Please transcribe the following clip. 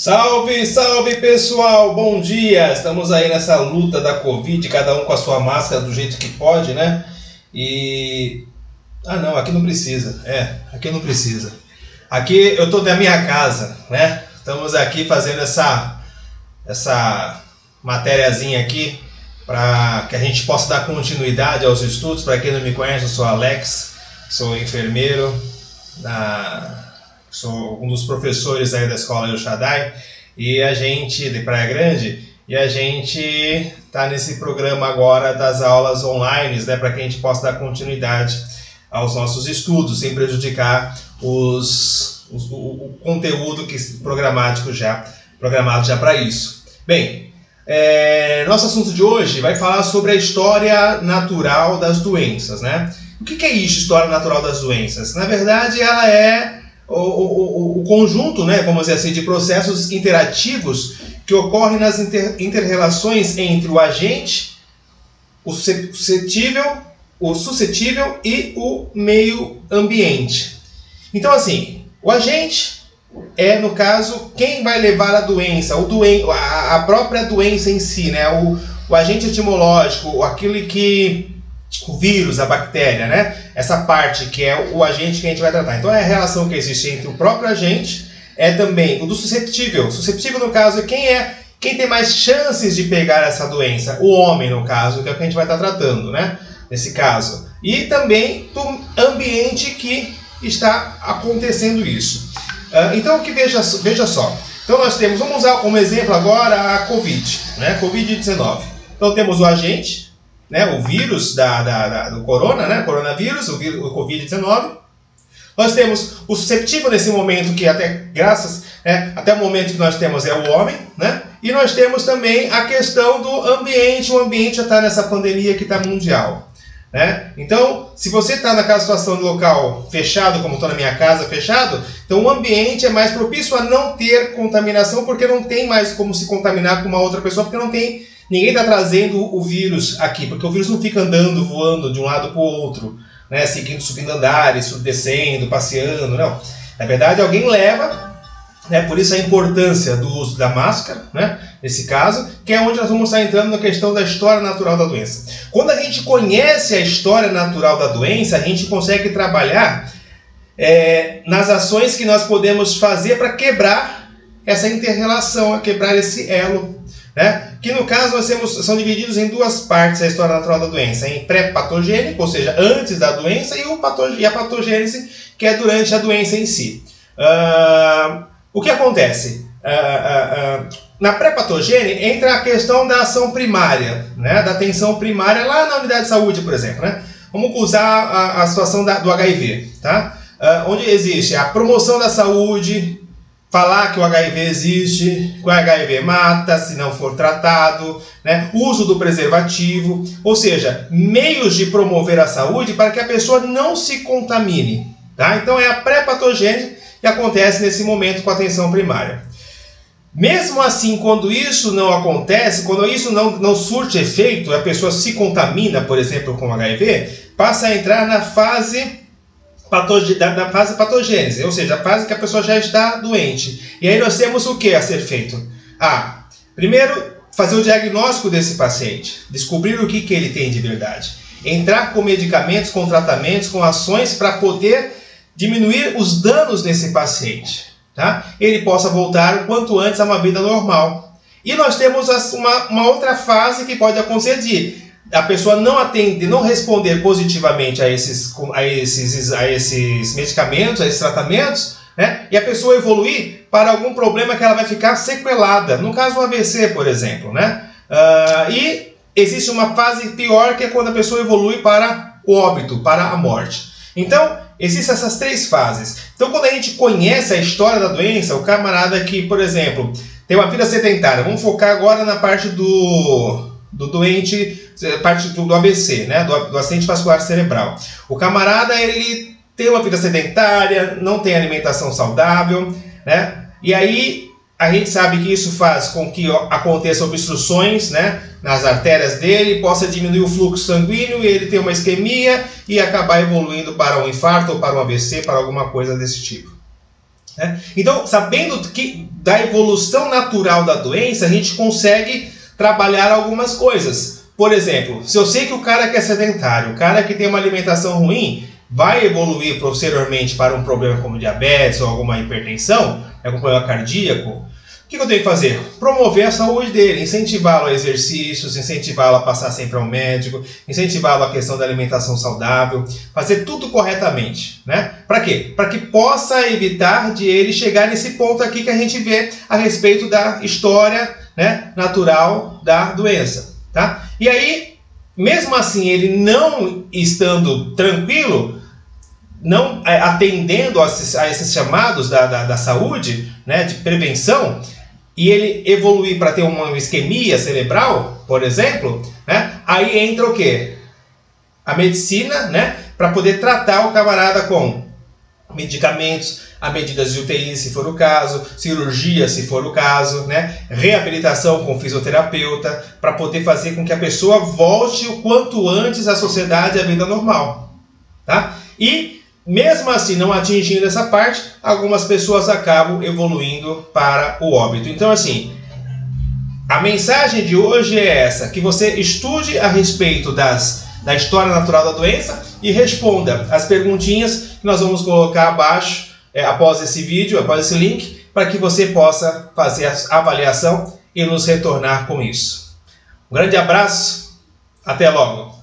Salve, salve pessoal, bom dia! Estamos aí nessa luta da Covid, cada um com a sua máscara do jeito que pode, né? Não, aqui não precisa, aqui não precisa. Aqui eu tô da minha casa, né? Estamos aqui fazendo essa matériazinha aqui para que a gente possa dar continuidade aos estudos. Para quem não me conhece, eu sou Alex, sou enfermeiro, sou um dos professores aí da escola El Shaddai de Praia Grande, e a gente está nesse programa agora das aulas online, né, para que a gente possa dar continuidade aos nossos estudos, sem prejudicar o conteúdo programado já para isso. Bem, nosso assunto de hoje vai falar sobre a história natural das doenças, né? O que é isso, história natural das doenças? Na verdade, ela é o conjunto, né, vamos dizer assim, de processos interativos que ocorrem nas inter-relações entre o agente, o suscetível e o meio ambiente. Então, assim, o agente é, no caso, quem vai levar a doença, a própria doença em si, né, o agente etimológico, aquele que... o vírus, a bactéria, né? Essa parte que é o agente que a gente vai tratar. Então é a relação que existe entre o próprio agente, é também o do suscetível. Suscetível, no caso, é quem tem mais chances de pegar essa doença. O homem, no caso, que é o que a gente vai estar tratando, né? Nesse caso. E também do ambiente que está acontecendo isso. Então, veja só. Então nós temos, vamos usar como exemplo agora a Covid, né? Covid-19. Então temos o agente, né, o vírus do corona, né, coronavírus, o Covid-19. Nós temos o suscetível nesse momento, que até o momento que nós temos é o homem, né? E nós temos também a questão do ambiente. O ambiente já está nessa pandemia que está mundial, né? Então, se você está naquela situação de local fechado, como estou na minha casa fechado, então o ambiente é mais propício a não ter contaminação, porque não tem mais como se contaminar com uma outra pessoa, porque ninguém está trazendo o vírus aqui, porque o vírus não fica andando, voando de um lado para o outro, né, subindo andares, descendo, passeando, não. Na verdade, alguém leva, né, por isso a importância do uso da máscara, né, nesse caso, que é onde nós vamos estar entrando na questão da história natural da doença. Quando a gente conhece a história natural da doença, a gente consegue trabalhar nas ações que nós podemos fazer para quebrar essa inter-relação, quebrar esse elo, né? Que no caso são divididos em duas partes a história natural da doença, em pré-patogênico, ou seja, antes da doença, e a patogênese, que é durante a doença em si. O que acontece? Na pré-patogênese entra a questão da ação primária, né? Da atenção primária lá na unidade de saúde, por exemplo, né? Vamos usar a situação do HIV, tá? Onde existe a promoção da saúde, falar que o HIV existe, que o HIV mata se não for tratado, né? Uso do preservativo, ou seja, meios de promover a saúde para que a pessoa não se contamine, tá? Então é a pré-patogênese que acontece nesse momento com a atenção primária. Mesmo assim, quando isso não acontece, quando isso não surte efeito, a pessoa se contamina, por exemplo, com HIV, passa a entrar na fase patogênese, ou seja, a fase que a pessoa já está doente. E aí nós temos o que a ser feito? Primeiro, fazer o diagnóstico desse paciente, descobrir o que ele tem de verdade. Entrar com medicamentos, com tratamentos, com ações para poder diminuir os danos nesse paciente, tá? Ele possa voltar o quanto antes a uma vida normal. E nós temos uma outra fase que pode acontecer de a pessoa não atender, não responder positivamente a esses medicamentos, a esses tratamentos, né? E a pessoa evoluir para algum problema que ela vai ficar sequelada. No caso do AVC, por exemplo, né? E existe uma fase pior, que é quando a pessoa evolui para o óbito, para a morte. Então, existem essas três fases. Então, quando a gente conhece a história da doença, o camarada que, por exemplo, tem uma vida sedentária, vamos focar agora na parte do doente, parte do AVC, né? do acidente vascular cerebral. O camarada, ele tem uma vida sedentária, não tem alimentação saudável, né? E aí a gente sabe que isso faz com que aconteçam obstruções, né, nas artérias dele, possa diminuir o fluxo sanguíneo e ele ter uma isquemia e acabar evoluindo para um infarto ou para um AVC, para alguma coisa desse tipo. Então, sabendo da evolução natural da doença, a gente consegue trabalhar algumas coisas. Por exemplo, se eu sei que o cara que é sedentário, o cara que tem uma alimentação ruim, vai evoluir posteriormente para um problema como diabetes ou alguma hipertensão, algum problema cardíaco, o que eu tenho que fazer? Promover a saúde dele, incentivá-lo a exercícios, incentivá-lo a passar sempre ao médico, incentivá-lo a questão da alimentação saudável, fazer tudo corretamente, né? Para quê? Para que possa evitar de ele chegar nesse ponto aqui que a gente vê a respeito da história, né, natural da doença, tá? E aí, mesmo assim, ele não estando tranquilo, não atendendo a esses chamados da saúde, né, de prevenção, e ele evoluir para ter uma isquemia cerebral, por exemplo, né, aí entra o quê? A medicina, né, para poder tratar o camarada com medicamentos, a medidas de UTI, se for o caso, cirurgia, se for o caso, né, reabilitação com fisioterapeuta, para poder fazer com que a pessoa volte o quanto antes à sociedade e à vida normal, tá? E mesmo assim, não atingindo essa parte, algumas pessoas acabam evoluindo para o óbito. Então, assim, a mensagem de hoje é essa, que você estude a respeito da história natural da doença e responda as perguntinhas que nós vamos colocar abaixo, após esse vídeo, após esse link, para que você possa fazer a avaliação e nos retornar com isso. Um grande abraço, até logo!